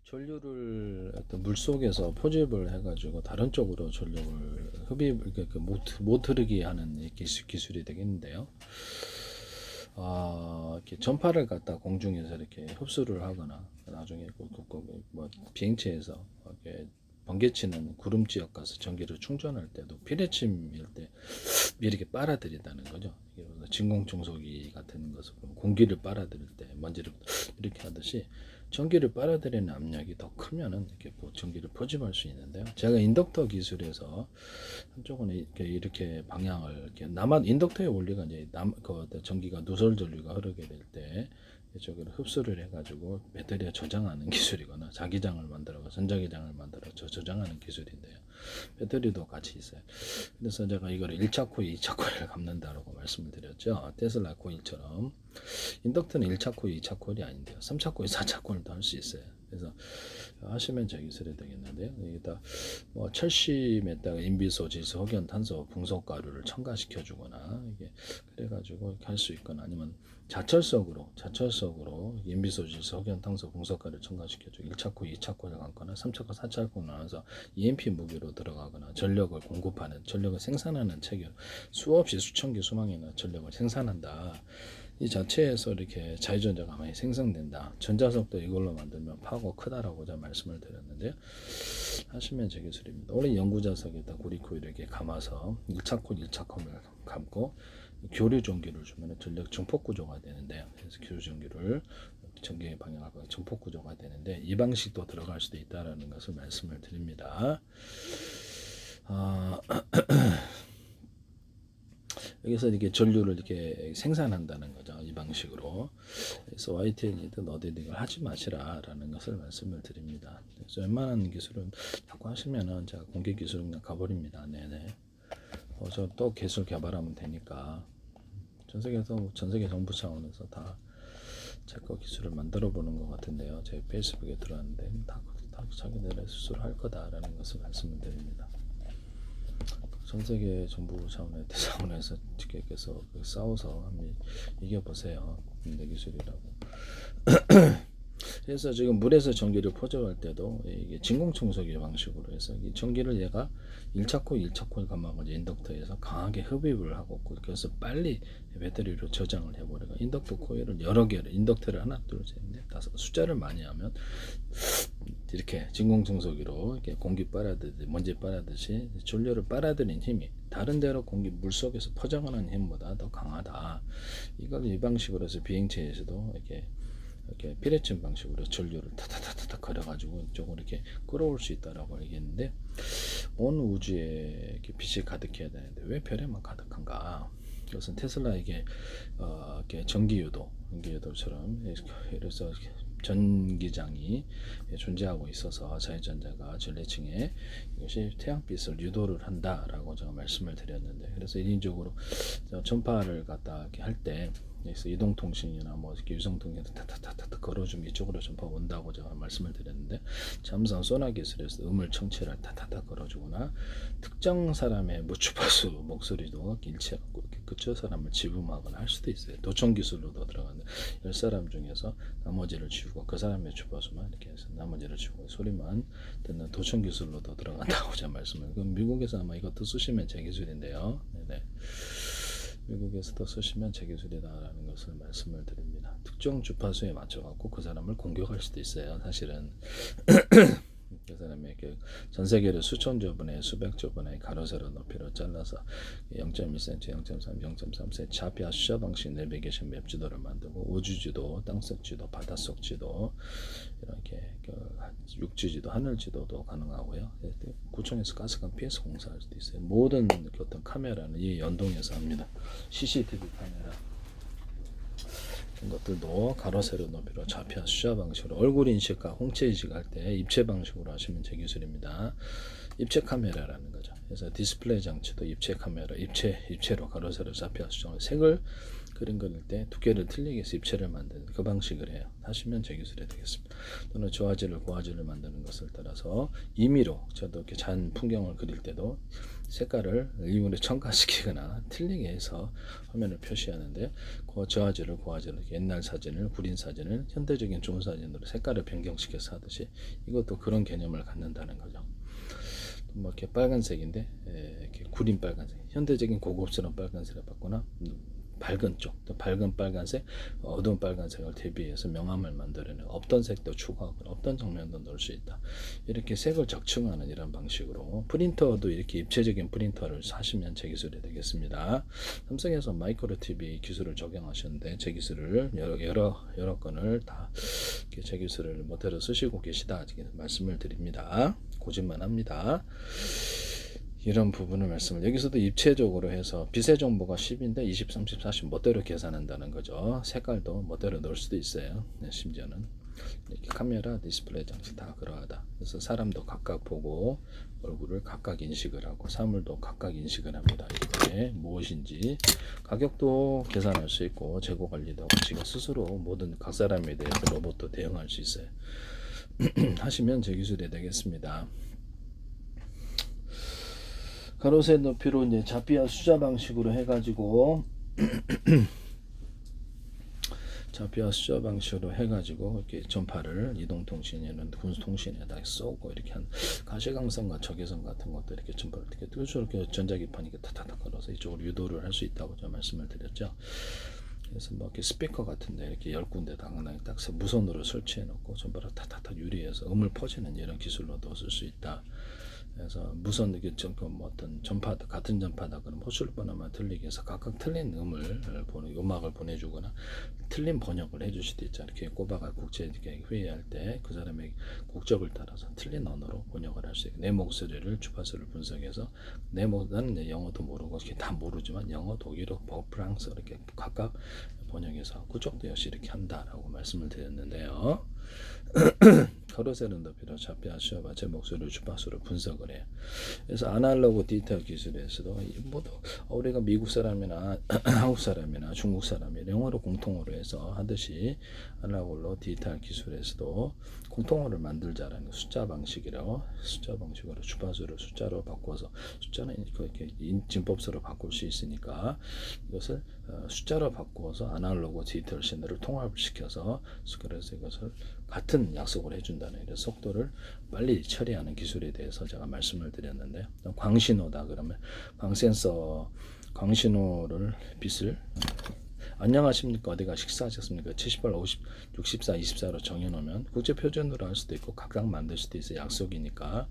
전류를 어떤 물 속에서 포집을 해가지고 다른 쪽으로 전력을 흡입 못 흐르게 하는 기술이 되겠는데요. 이렇게 전파를 갖다 공중에서 이렇게 흡수를 하거나 나중에 뭐 비행체에서 이렇게 번개치는 구름 지역 가서 전기를 충전할 때도 비례침일 때 이렇게 빨아들인다는 거죠. 진공청소기 같은 것을 공기를 빨아들일 때 먼지를 이렇게 하듯이 전기를 빨아들이는 압력이 더 크면은 이렇게 전기를 포집할 수 있는데요. 제가 인덕터 기술에서 한쪽은 이렇게 방향을 이렇게 인덕터의 원리가 이제 전기가 누설 전류가 흐르게 될 때 이쪽으로 흡수를 해가지고 배터리에 저장하는 기술이거나 자기장을 만들어서 전자기장을 만들어 저장하는 기술인데요. 배터리도 같이 있어요. 그래서 제가 이거를 1차 코일, 2차 코일을 감는다라고 말씀을 드렸죠. 테슬라 코일처럼 인덕터는 1차 코일, 2차 코일이 아닌데요. 3차 코일, 4차 코일도 할 수 있어요. 그래서 하시면 제 기술이 되겠는데요. 여기다 뭐 철심에다가 인비소지수, 흑연, 탄소, 붕소가루를 첨가시켜 주거나 이게 그래가지고 이렇게 할 수 있거나 아니면 자철석으로 인비소지수, 흑연, 탄소, 붕소가루를 첨가시켜 주고 1차 코일, 2차 코일을 감거나 3차 코일, 4차 코일 나눠서 EMP 무기로 들어가거나 전력을 공급하는 전력을 생산하는 체계 수없이 수천 개 수만의 전력을 생산한다. 이 자체에서 이렇게 자유전자가 많이 생성된다. 전자석도 이걸로 만들면 파고 크다라고 제가 말씀을 드렸는데요. 하시면 제 기술입니다. 원래 연구자석에다 구리코일 이렇게 감아서 1차 코일, 2차 코일을 감고 교류 전기를 주면 전력 증폭 구조가 되는데요. 그래서 교류 전기를 전기의 방향하고 증폭 구조가 되는데 이 방식도 들어갈 수도 있다라는 것을 말씀을 드립니다. 여기서 이렇게 전류를 이렇게 생산한다는 거죠. 이 방식으로. 그래서 YTN이든 어디든 이걸 하지 마시라라는 것을 말씀을 드립니다. 그래서 웬만한 기술은 자꾸 하시면은 제가 공개 기술 그냥 가버립니다. 네네. 저 또 기술 개발하면 되니까 전 세계 정부 차원에서 다 제 거 기술을 만들어 보는 것 같은데요. 제 페이스북에 들어왔는데 다 자기네들 스스로 할 거다라는 것을 말씀을 드립니다. 전 세계 정부 차원에서 직계께서 싸워서 한번 이겨보세요. 내 기술이라고. 그래서 지금 물에서 전기를 포집할 때도 이게 진공청소기 방식으로 해서 이 전기를 얘가 1차 코일, 2차 코일 감하고 인덕터에서 강하게 흡입을 하고 그래서 빨리 배터리로 저장을 해버려요. 인덕터 코일을 여러 개를 인덕터를 하나, 둘, 셋, 넷, 다섯 숫자를 많이 하면 이렇게 진공청소기로 이렇게 공기 빨아들듯이 먼지 빨아듯이 전류를 빨아들이는 힘이 다른 데로 물 속에서 퍼져가는 힘보다 더 강하다. 이걸 이 방식으로 해서 비행체에서도 이렇게 피레침 방식으로 전류를 타타타타 걸어가지고 이쪽으로 이렇게 끌어올 수 있다라고 얘기했는데 온 우주에 이렇게 빛이 가득해야 되는데 왜 별에만 가득한가? 이것은 테슬라에게 이렇게 전기유도처럼 그래서 전기장이 존재하고 있어서 자유전자가 전래층에 이것이 태양빛을 유도를 한다라고 제가 말씀을 드렸는데 그래서 인위적으로 전파를 갖다 이렇게 할 때 그래서 이동통신이나 뭐 이렇게 유성통신에 타타타타 걸어주면 이쪽으로 전파 온다고 제가 말씀을 드렸는데 잠수함 소나 기술에서 음을 청취를 타타타 걸어주거나 특정 사람의 무주파수 목소리도 일치하고 그쪽 사람을 지음하거나 할 수도 있어요. 도청 기술로도 들어가는데 10사람 중에서 나머지를 지우고 그 사람의 주파수만 이렇게 해서 나머지를 지우고 소리만 듣는 도청 기술로도 들어간다고 제가 말씀을. 그럼 미국에서 아마 이것도 쓰시면 제 기술인데요. 네네. 미국에서도 쓰시면 제 기술이다라는 것을 말씀을 드립니다. 특정 주파수에 맞춰갖고 그 사람을 공격할 수도 있어요. 사실은 그 사람에게 전 세계를 수천조 분의 수백조 분의 가로 세로 높이로 잘라서 0.1cm, 0.3, 0.3cm 자피아 수자 방식 내비게이션 맵 지도를 만들고 우주 지도, 땅속 지도, 바닷속 지도 이렇게 육지 지도, 하늘 지도도 가능하고요. 구청에서 가스관 피해서 공사할 수도 있어요. 모든 어떤 카메라는 이 연동해서 합니다. CCTV 카메라 이런 것들도 가로 세로 높이로 좌표 수자 방식으로 얼굴 인식과 홍채 인식할 때 입체 방식으로 하시면 제 기술입니다. 입체 카메라라는 거죠. 그래서 디스플레이 장치도 입체 카메라, 입체로 가로 세로 좌표 수정을 색을 그림 그릴 때 두께를 틀리게 해서 입체를 만드는 그 방식을 해요. 하시면 제 기술이 되겠습니다. 또는 저화질을 고화질을 만드는 것을 따라서 임의로 저도 이렇게 잔 풍경을 그릴 때도 색깔을 일부러 첨가시키거나 틀리게 해서 화면을 표시하는데 그 저화질을 고화질을 옛날 사진을 구린 사진을 현대적인 좋은 사진으로 색깔을 변경시켜서 하듯이 이것도 그런 개념을 갖는다는 거죠. 뭐 이렇게 빨간색인데 이렇게 구린 빨간색, 현대적인 고급스러운 빨간색을 받거나 밝은 쪽, 또 밝은 빨간색, 어두운 빨간색을 대비해서 명암을 만들어내 없던 색도 추가하고 없던 장면도 넣을 수 있다. 이렇게 색을 적층하는 이런 방식으로 프린터도 이렇게 입체적인 프린터를 사시면 제 기술이 되겠습니다. 삼성에서 마이크로 TV 기술을 적용하셨는데 제 기술을 여러 건을 다 제 기술을 모델로 쓰시고 계시다 말씀을 드립니다. 고집만 합니다. 이런 부분을 말씀을 여기서도 입체적으로 해서 빛의 정보가 10인데 20, 30, 40 멋대로 계산한다는 거죠. 색깔도 멋대로 넣을 수도 있어요. 심지어는 이렇게 카메라 디스플레이 장치 다 그러하다. 그래서 사람도 각각 보고 얼굴을 각각 인식을 하고 사물도 각각 인식을 합니다. 이게 무엇인지 가격도 계산할 수 있고 재고 관리도 하고 지가 스스로 모든 각 사람에 대해서 로봇도 대응할 수 있어요. 하시면 제 기술이 되겠습니다. 가로세 높이로 이제 자피아 숫자 방식으로 해가지고 자피아 숫자 방식으로 해가지고 이렇게 전파를 이동통신이나 군수통신에다 쏘고 이렇게 한 가시광선과 적외선 같은 것도 이렇게 전파를 이렇게 이렇게 전자기판 이렇게 타타타 걸어서 이쪽으로 유도를 할 수 있다고 제가 말씀을 드렸죠. 그래서 뭐 이렇게 스피커 같은데 이렇게 10군데다 하나 딱 무선으로 설치해 놓고 전파를 타타타 유리해서 음을 퍼지는 이런 기술로도 쓸 수 있다. 그래서 무선 이게 뭐 어떤 전파다 같은 전파다 그럼 호출 번호만 들리게 해서 각각 틀린 음악을 보내주거나 틀린 번역을 해줄 수도 있죠. 이렇게 꼽아가 국제 회의할 때 그 사람의 국적을 따라서 틀린 언어로 번역을 할 수 있고 내 목소리를 주파수를 분석해서 나는 영어도 모르고 이렇게 다 모르지만 영어, 독일어, 프랑스 이렇게 각각 번역해서 그쪽도 역시 이렇게 한다라고 말씀을 드렸는데요. 가로세는 높이로 자피아 숫자와 제 목소리를 주파수로 분석을 해요. 그래서 아날로그 디지털 기술에서도 모두 우리가 미국 사람이나 한국 사람이나 중국 사람이 영어로 공통어로 해서 하듯이 아날로그 디지털 기술에서도 공통어를 만들자라는 숫자 방식으로 주파수를 숫자로 바꿔서 숫자는 이렇게 진법서로 바꿀 수 있으니까 이것을 숫자로 바꾸어서 아날로그 디지털 시너를 통합시켜서 그래서 이것을 같은 약속을 해준다는 이런 속도를 빨리 처리하는 기술에 대해서 제가 말씀을 드렸는데요. 광신호다 그러면 광신호를 빛을 안녕하십니까 어디가 식사하셨습니까 78, 50, 64, 24로 정해놓으면 국제표준으로 할 수도 있고 각각 만들 수도 있어요. 약속이니까